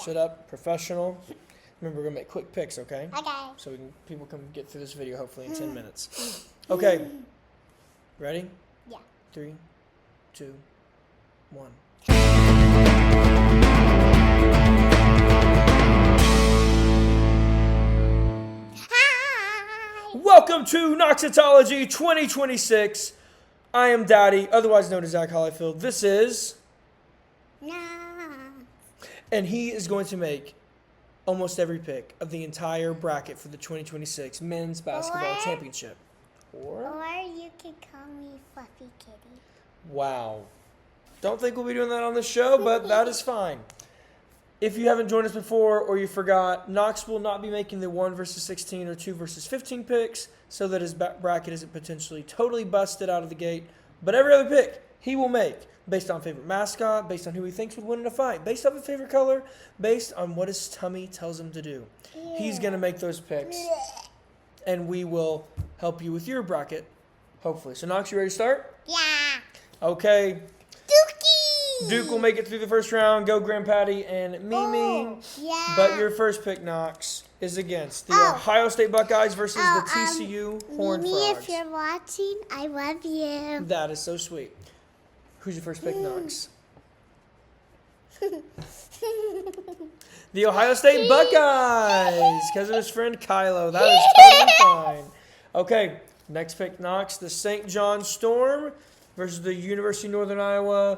Sit up, professional. Remember, we're going to make quick picks, okay? Okay. So people can get through this video hopefully in 10 minutes. Okay. Ready? Yeah. 3, 2, 1. Hi! Welcome to Knoxetology 2026. I am Daddy, otherwise known as Zach Hollyfield. This is... No. And he is going to make almost every pick of the entire bracket for the 2026 Men's Basketball Championship. Or you can call me Fluffy Kitty. Wow. Don't think we'll be doing that on the show, but that is fine. If you haven't joined us before or you forgot, Knox will not be making the 1 versus 16 or 2 versus 15 picks so that his bracket isn't potentially totally busted out of the gate. But every other pick he will make based on favorite mascot, based on who he thinks would win in a fight, based on his favorite color, based on what his tummy tells him to do. Yeah. He's going to make those picks, and we will help you with your bracket, hopefully. So, Knox, you ready to start? Yeah. Okay. Dookie! Duke will make it through the first round. Go, Grandpatty and Mimi. Oh, yeah. But your first pick, Knox, is against the Ohio State Buckeyes versus the TCU Horned Mimi, Frogs. if you're watching, I love you. That is so sweet. Who's your first pick, Knox? The Ohio State Buckeyes, because of his friend Kylo. That is totally fine. Okay, next pick, Knox. The St. John Storm versus the University of Northern Iowa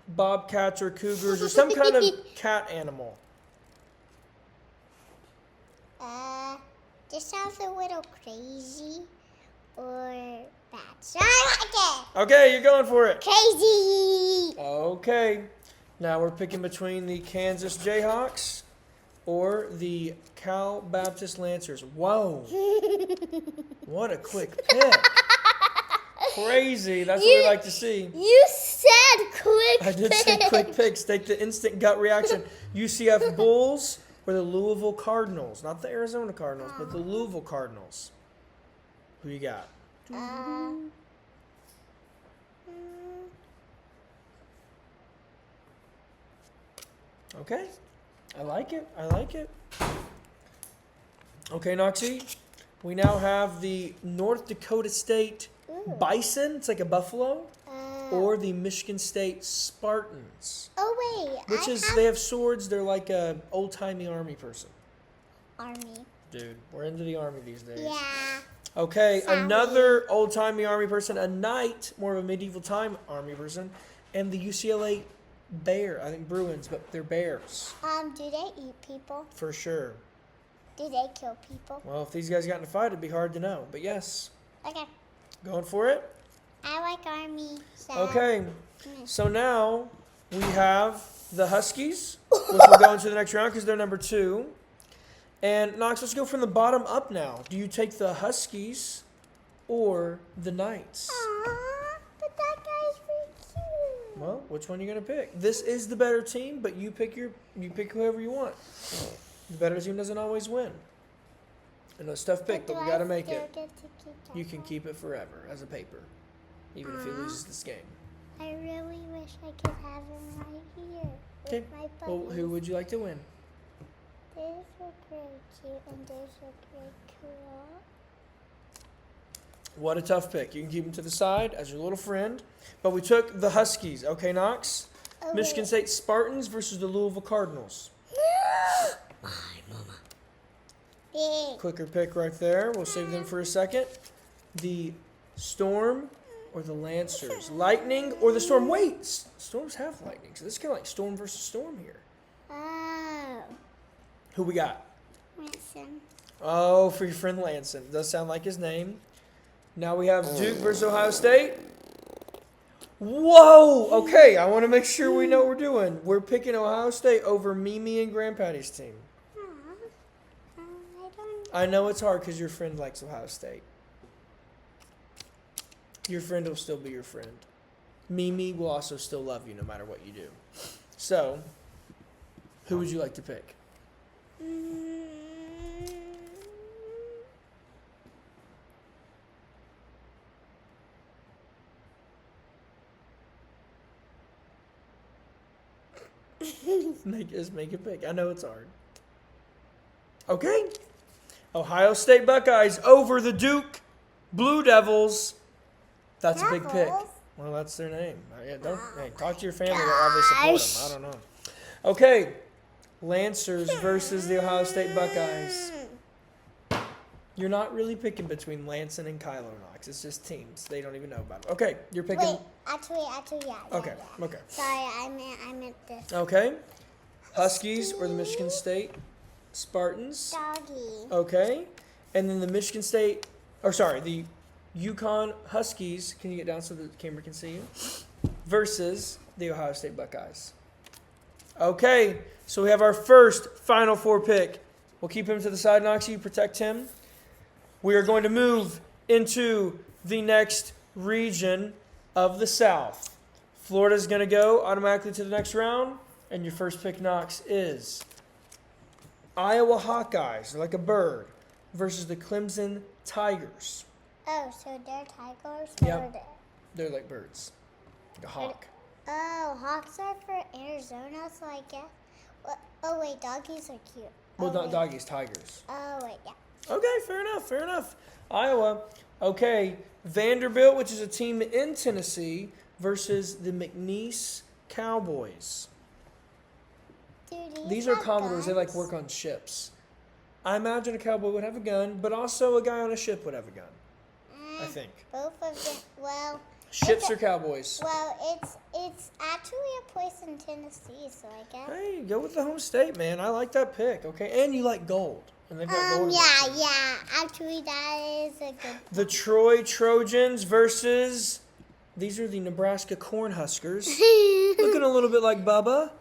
Bobcats or Cougars or some kind of cat animal. This sounds a little crazy or bad. So I like it. Okay, you're going for it. Crazy. Okay. Now we're picking between the Kansas Jayhawks or the Cal Baptist Lancers. Whoa. What a quick pick. Crazy. That's what we like to see. You said quick I did say quick picks. Take the instant gut reaction. UCF Bulls or the Louisville Cardinals. Not the Arizona Cardinals, but the Louisville Cardinals. Who you got? Okay. I like it. I like it. Okay, Noxie. We now have the North Dakota State Bison. It's like a buffalo. Or the Michigan State Spartans. Oh, wait. Which is, they have swords. They're like a old-timey army person. Army. Dude, we're into the army these days. Yeah. Okay, Sorry. another old-timey army person, a knight, more of a medieval time army person, and the UCLA Bear. I think Bruins, but they're bears. Do they eat people? For sure. Do they kill people? Well, if these guys got in a fight, it'd be hard to know. But yes. Okay. Going for it? I like army. So. Okay. So now we have the Huskies, which will go into the next round because they're number 2. And Knox, let's go from the bottom up now. Do you take the Huskies or the Knights? Aww, but that guy's really cute. Well, which one are you gonna pick? This is the better team, but you pick whoever you want. The better team doesn't always win. And it's a tough pick, but we gotta make it. You can keep it forever as a paper, even if he loses this game. I really wish I could have him right here. Okay. With my Well, buddies. who would you like to win? These look really cute and these look really cool. What a tough pick. You can keep him to the side as your little friend. But we took the Huskies. Okay, Knox? Oh, Michigan State Spartans versus the Louisville Cardinals. My mama. Big. Quicker pick right there. We'll save them for a second. The Storm or the Lancers. Lightning or the Storm. Wait, Storms have lightning. So this is kind of like Storm versus Storm here. Oh. Who we got? Listen. Oh, for your friend Lanson. Does sound like his name. Now we have Duke versus Ohio State. Whoa! Okay, I want to make sure we know what we're doing. We're picking Ohio State over Mimi and Grandpatty's team. I know it's hard because your friend likes Ohio State. Your friend will still be your friend. Mimi will also still love you no matter what you do. So, who would you like to pick? Make a pick. I know it's hard. Okay. Ohio State Buckeyes over the Duke Blue Devils. That's a big pick. Devils? Well, that's their name. Hey, talk to your family about why they support them. I don't know. Okay. Lancers versus the Ohio State Buckeyes. You're not really picking between Lansing and Kylo Knox. It's just teams. They don't even know about it. Okay, you're picking. Wait, actually, yeah. Okay, yeah. okay. Sorry, I meant this. Okay. Huskies or the Michigan State Spartans. Doggy. Okay. And then the the Yukon Huskies. Can you get down so the camera can see you? Versus the Ohio State Buckeyes. Okay, so we have our first Final Four pick. We'll keep him to the side, Knox. You protect him. We are going to move into the next region of the South. Florida's going to go automatically to the next round. And your first pick, Knox, is Iowa Hawkeyes, like a bird, versus the Clemson Tigers. Oh, so they're tigers? Yep. They're like birds. Like a hawk. Oh, hawks are for Arizona, so I guess. Oh, wait, doggies are cute. Well, not doggies, tigers. Oh, wait, yeah. Okay, fair enough. Iowa. Okay, Vanderbilt, which is a team in Tennessee, versus the McNeese Cowboys. Dude, These are Commodores. They like work on ships. I imagine a cowboy would have a gun, but also a guy on a ship would have a gun. I think. Both of them. Well. Ships or cowboys? Well, it's actually a place in Tennessee, so I guess. Hey, go with the home state, man. I like that pick. Okay, and you like gold, and they've got gold. Yeah. Actually, that is a good. The Troy Trojans versus these are the Nebraska Cornhuskers, looking a little bit like Bubba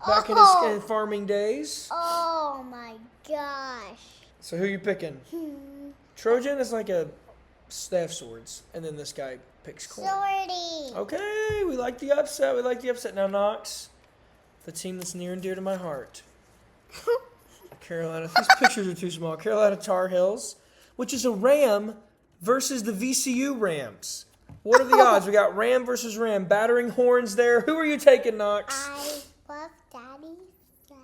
back in his farming days. Oh my gosh. So who are you picking? Trojan is like they have swords, and then this guy picks corn. Swordy. Okay, we like the upset. Now, Knox, the team that's near and dear to my heart. Carolina. These pictures are too small. Carolina Tar Heels, which is a Ram versus the VCU Rams. What are the odds? We got Ram versus Ram. Battering horns there. Who are you taking, Knox? I love Daddy. I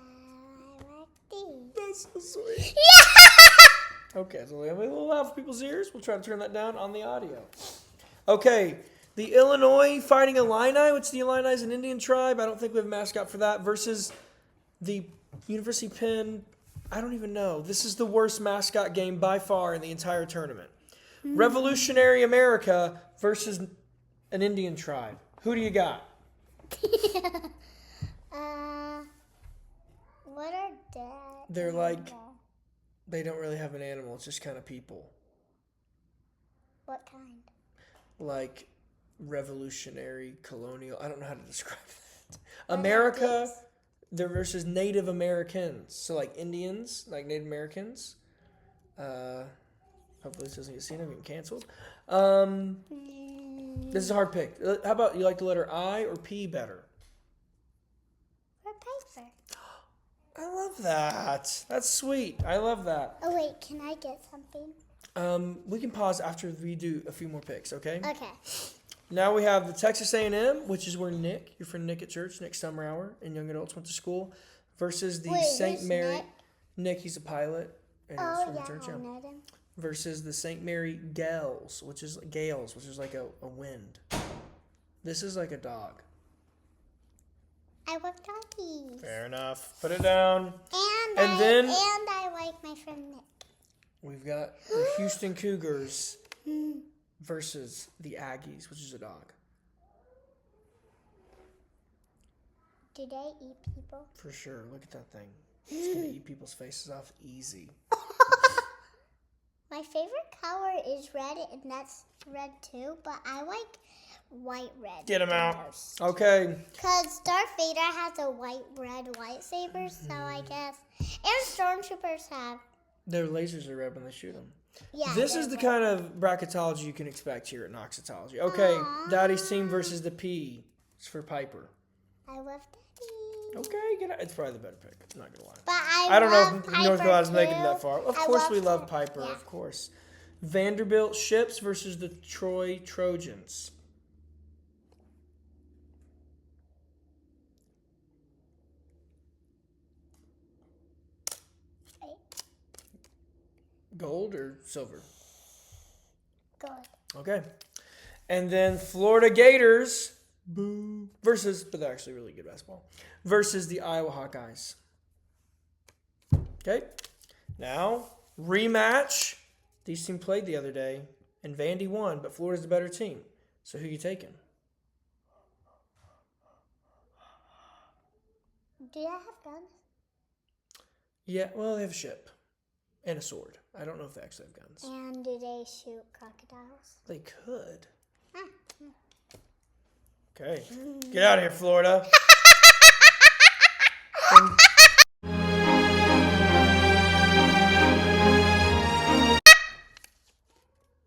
like these. That's so sweet. Yeah! Okay, so we have a little loud for people's ears. We'll try to turn that down on the audio. Okay, the Illinois Fighting Illini, which the Illini is an Indian tribe. I don't think we have a mascot for that. Versus the University Penn. I don't even know. This is the worst mascot game by far in the entire tournament. Revolutionary America versus an Indian tribe. Who do you got? What are that? They're like, they don't really have an animal. It's just kind of people. What kind? Like revolutionary, colonial. I don't know how to describe that. America, they're versus Native Americans. So like Indians, like Native Americans. Hopefully this doesn't get seen. I'm getting canceled. This is a hard pick. How about you like the letter I or P better? Or paper. I love that. That's sweet. I love that. Oh wait, can I get something? We can pause after we do a few more picks, okay? Okay. Now we have the Texas A&M, which is where Nick, your friend Nick at church, Nick Summerhour, and young adults went to school, versus the St. Mary. Nick, he's a pilot. And he's from the church, I know them. Versus the St. Mary Gales, which is like a wind. This is like a dog. I love doggies. Fair enough. Put it down. And then I like my friend Nick. We've got the Houston Cougars versus the Aggies, which is a dog. Do they eat people? For sure. Look at that thing. It's going to eat people's faces off easy. My favorite color is red, and that's red too, but I like white-red. Get him out. Okay. Because Darth Vader has a white-red lightsaber, so I guess. And Stormtroopers have. Their lasers are red when they shoot them. Yeah. This is the kind of bracketology you can expect here at Knoxetology. Okay, Daddy's team versus the P. It's for Piper. I love Daddy. Okay, it's probably the better pick. I'm not going to lie. But I don't know if Piper North Carolina's too. making it that far. Of course we love her. Piper, Yeah. of course. Vanderbilt Ships versus the Troy Trojans. Gold or silver? Gold. Okay. And then Florida Gators versus, but they're actually really good basketball, versus the Iowa Hawkeyes. Okay. Now, rematch. These teams played the other day, and Vandy won, but Florida's the better team. So who you taking? Do they have guns? Yeah, well, they have a ship and a sword. I don't know if they actually have guns. And do they shoot crocodiles? They could. Okay. Get out of here, Florida.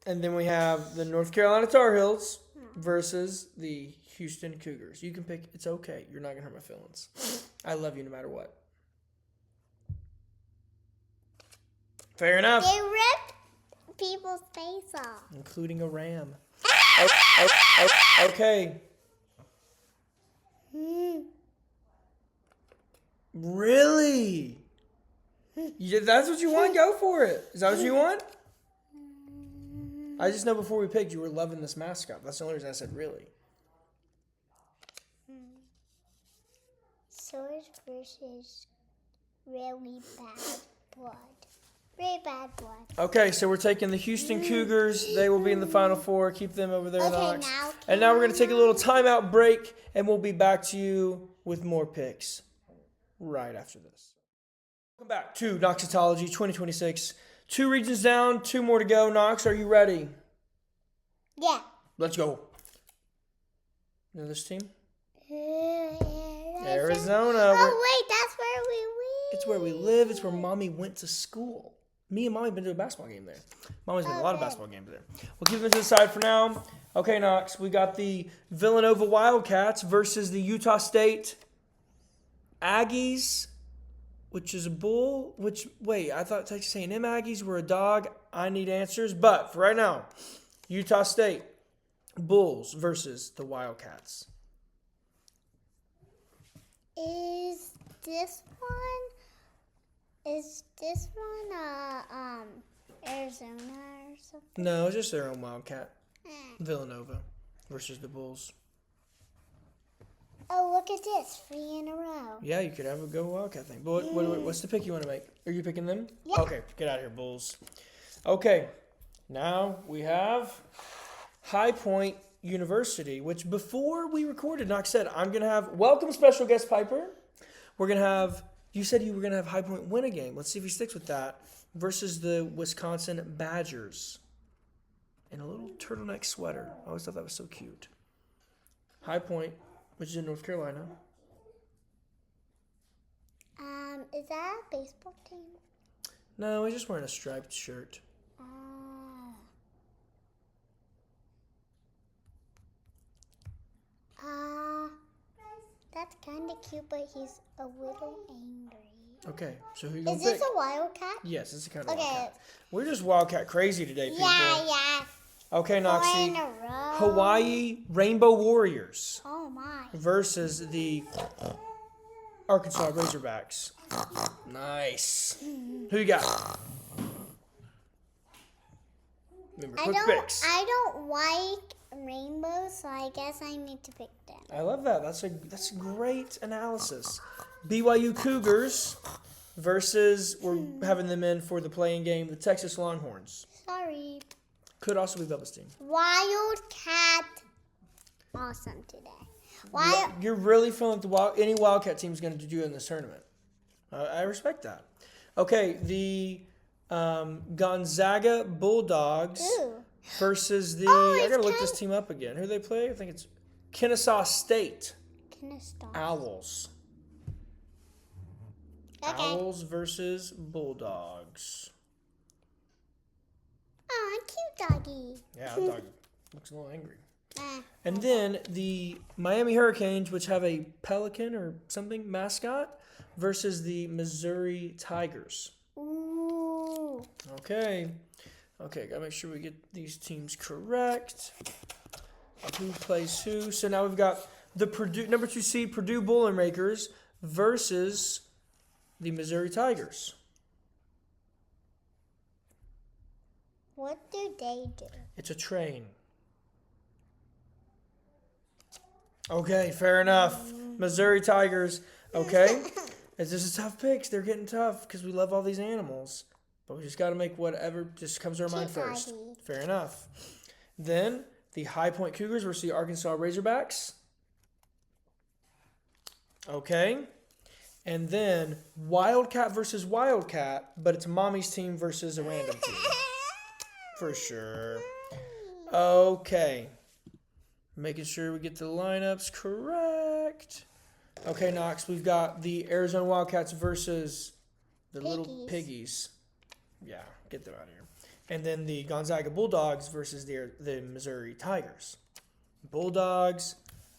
And then we have the North Carolina Tar Heels versus the Houston Cougars. You can pick. It's okay. You're not going to hurt my feelings. I love you no matter what. Fair enough. They ripped people's face off. Including a ram. Okay. Really? That's what you want? Go for it. Is that what you want? I just know before we picked, you were loving this mascot. That's the only reason I said really. Sword versus really bad blood. Really bad blood. Okay, so we're taking the Houston Cougars. They will be in the Final Four. Keep them over there, Okay, Knox. now And now we're going to take a little timeout break, and we'll be back to you with more picks right after this. Welcome back to Knoxetology 2026. 2 regions down, 2 more to go. Knox, are you ready? Yeah. Let's go. You know this team? Arizona. Arizona. Oh, wait, that's where we live. It's where we live. It's where Mommy went to school. Me and Mommy have been to a basketball game there. Mommy's been to a lot of basketball games there. We'll keep them to the side for now. Okay, Knox, we got the Villanova Wildcats versus the Utah State Aggies, which is a bull. I thought Texas A&M Aggies were a dog. I need answers. But for right now, Utah State Bulls versus the Wildcats. Is this one Arizona or something? No, it's just their own Wildcat. Villanova versus the Bulls. Oh, look at this. 3 in a row. Yeah, you could have a go Wildcat thing. But what's the pick you want to make? Are you picking them? Yeah. Okay, get out of here, Bulls. Okay, now we have High Point University, which before we recorded, Knox said, I'm going to have, welcome special guest Piper. We're going to have, you said you were going to have High Point win a game. Let's see if he sticks with that. Versus the Wisconsin Badgers. In a little turtleneck sweater. I always thought that was so cute. High Point, which is in North Carolina. Is that a baseball team? No, he's just wearing a striped shirt. That's kind of cute, but he's a little angry. Okay, so who you gonna Is pick? this a wildcat? Yes, it's a kind of Okay. Wildcat. We're just Wildcat crazy today, people. Yeah. Okay, 4 in Noxie. a row. Hawaii Rainbow Warriors Oh my. versus the Arkansas Razorbacks. Nice. Who you got? Remember, quick picks. I don't like rainbows, so I guess I need to pick them. I love that. That's a great analysis. BYU Cougars versus, we're having them in for the playing game, the Texas Longhorns. Sorry. Could also be Bubba's team. Wildcat. Awesome today. You're really feeling like any Wildcat team is going to do in this tournament. I respect that. Okay, the Gonzaga Bulldogs versus the. I gotta look this team up again. Who do they play? I think it's Kennesaw State Owls. Okay. Owls versus Bulldogs. Oh, cute doggy. Yeah, that dog looks a little angry. And then the Miami Hurricanes, which have a pelican or something mascot, versus the Missouri Tigers. Ooh. Okay, gotta make sure we get these teams correct. Who plays who? So now we've got the Purdue number 2 seed Purdue Boilermakers versus the Missouri Tigers. What do they do? It's a train. Okay, fair enough. Missouri Tigers. Okay. This is tough picks. They're getting tough because we love all these animals. But we just got to make whatever just comes to our mind first. Fair enough. Then the High Point Cougars versus the Arkansas Razorbacks. Okay. And then Wildcat versus Wildcat, but it's mommy's team versus a random team. For sure. Okay. Making sure we get the lineups correct. Okay, Knox, we've got the Arizona Wildcats versus the little piggies. Yeah, get them out of here. And then the Gonzaga Bulldogs versus the Missouri Tigers. Bulldogs,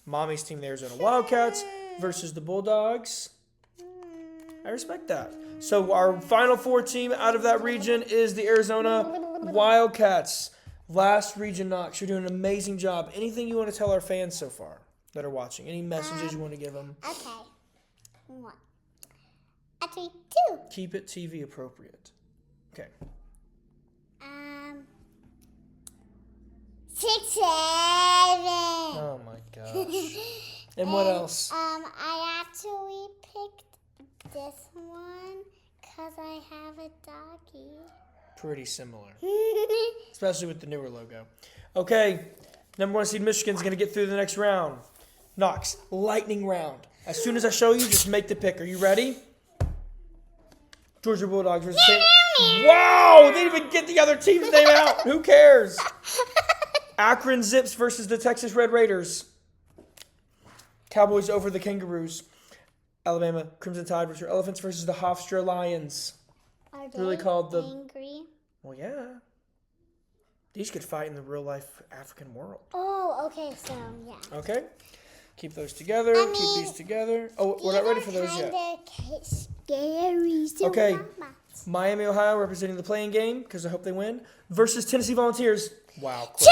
mommy's team, the Arizona Wildcats versus the Bulldogs. I respect that. So our Final Four team out of that region is the Arizona Wildcats. Last region, Knox. You're doing an amazing job. Anything you want to tell our fans so far that are watching? Any messages you want to give them? Okay. One. Actually, two. Keep it TV appropriate. Okay. 6, 7. Oh my gosh. And what else? I actually picked this one because I have a doggy. Pretty similar. Especially with the newer logo. Okay. Number 1 seed Michigan's going to get through the next round. Knox, lightning round. As soon as I show you, just make the pick. Are you ready? Georgia Bulldogs versus Wow! They didn't even get the other team's name out. Who cares? Akron Zips versus the Texas Red Raiders. Cowboys over the Kangaroos. Alabama Crimson Tide versus your Elephants versus the Hofstra Lions. Are they really called the angry? Well, yeah. These could fight in the real life African world. Oh, okay, so yeah. Okay. Keep those together. Keep these together. Oh, we're not ready for those yet. Scary. So Okay. Mama. Miami, Ohio, representing the playing game because I hope they win. Versus Tennessee Volunteers. Wow. Quick.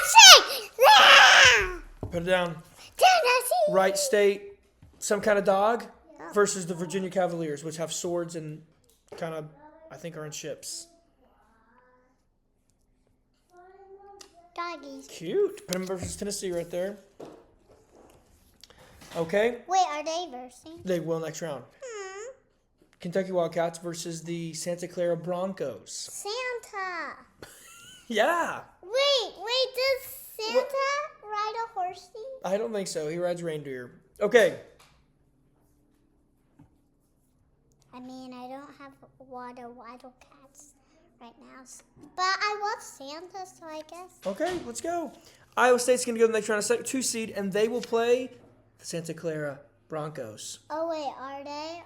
Tennessee! Put it down. Tennessee! Wright State, some kind of dog versus the Virginia Cavaliers, which have swords and kind of, I think, are in ships. Doggies. Cute. Put them versus Tennessee right there. Okay. Wait, are they versing? They will next round. Kentucky Wildcats versus the Santa Clara Broncos. Santa. Yeah. Wait, does Santa ride a horsey? I don't think so. He rides reindeer. Okay. I mean, I don't have a lot of Wildcats right now. But I love Santa, so I guess. Okay, let's go. Iowa State's going to go to the next round, a 2 seed, and they will play the Santa Clara Broncos. Oh, wait, are they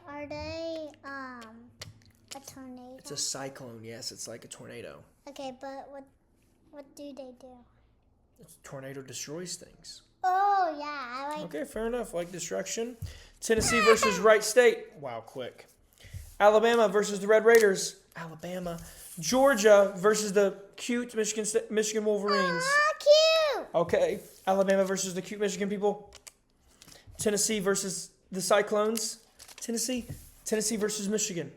a tornado? It's a cyclone, yes. It's like a tornado. Okay, but what do they do? A tornado destroys things. Oh, yeah, I like. Okay, fair enough. Like destruction. Tennessee versus Wright State. Wow, quick. Alabama versus the Red Raiders. Alabama. Georgia versus the cute Michigan Wolverines. Ah, cute! Okay. Alabama versus the cute Michigan people. Tennessee versus the Cyclones. Tennessee versus Michigan.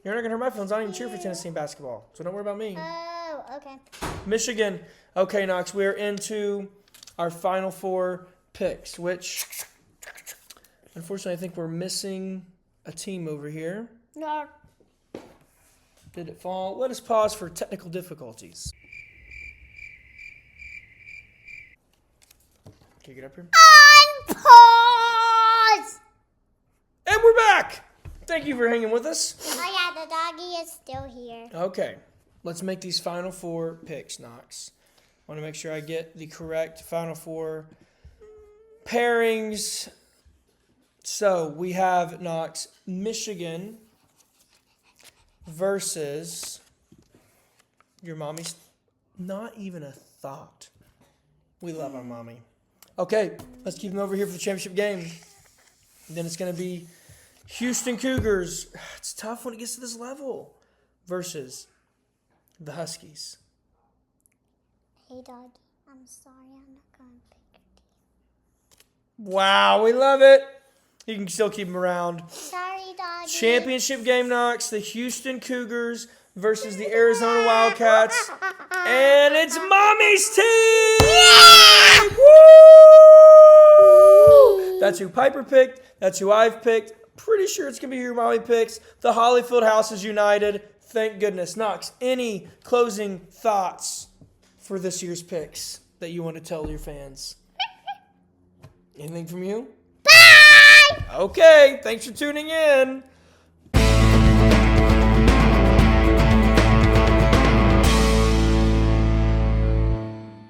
You're not going to hurt my feelings. I don't even cheer for Tennessee in basketball, so don't worry about me. Oh, okay. Michigan. Okay, Knox, we're into our final 4 picks, which, unfortunately, I think we're missing a team over here. No. Did it fall? Let us pause for technical difficulties. Can you get up here? Unpause! And we're back! Thank you for hanging with us. Oh, yeah, the doggy is still here. Okay, let's make these final 4 picks, Knox. I want to make sure I get the correct final 4 pairings. So we have, Knox, Michigan versus your mommy's. Not even a thought. We love our mommy. Okay, let's keep them over here for the championship game. And then it's going to be Houston Cougars. It's tough when it gets to this level. Versus the Huskies. Hey, doggy, I'm sorry, I'm not going to pick your team. Wow, we love it. You can still keep them around. Sorry, doggy. Championship game, Knox. The Houston Cougars versus the Arizona Wildcats. And it's Mommy's team! Woo! That's who Piper picked. That's who I've picked. Pretty sure it's going to be who your mommy picks. The Hollyfield House is united. Thank goodness. Knox, any closing thoughts for this year's picks that you want to tell your fans? Anything from you? Bye! Okay, thanks for tuning in.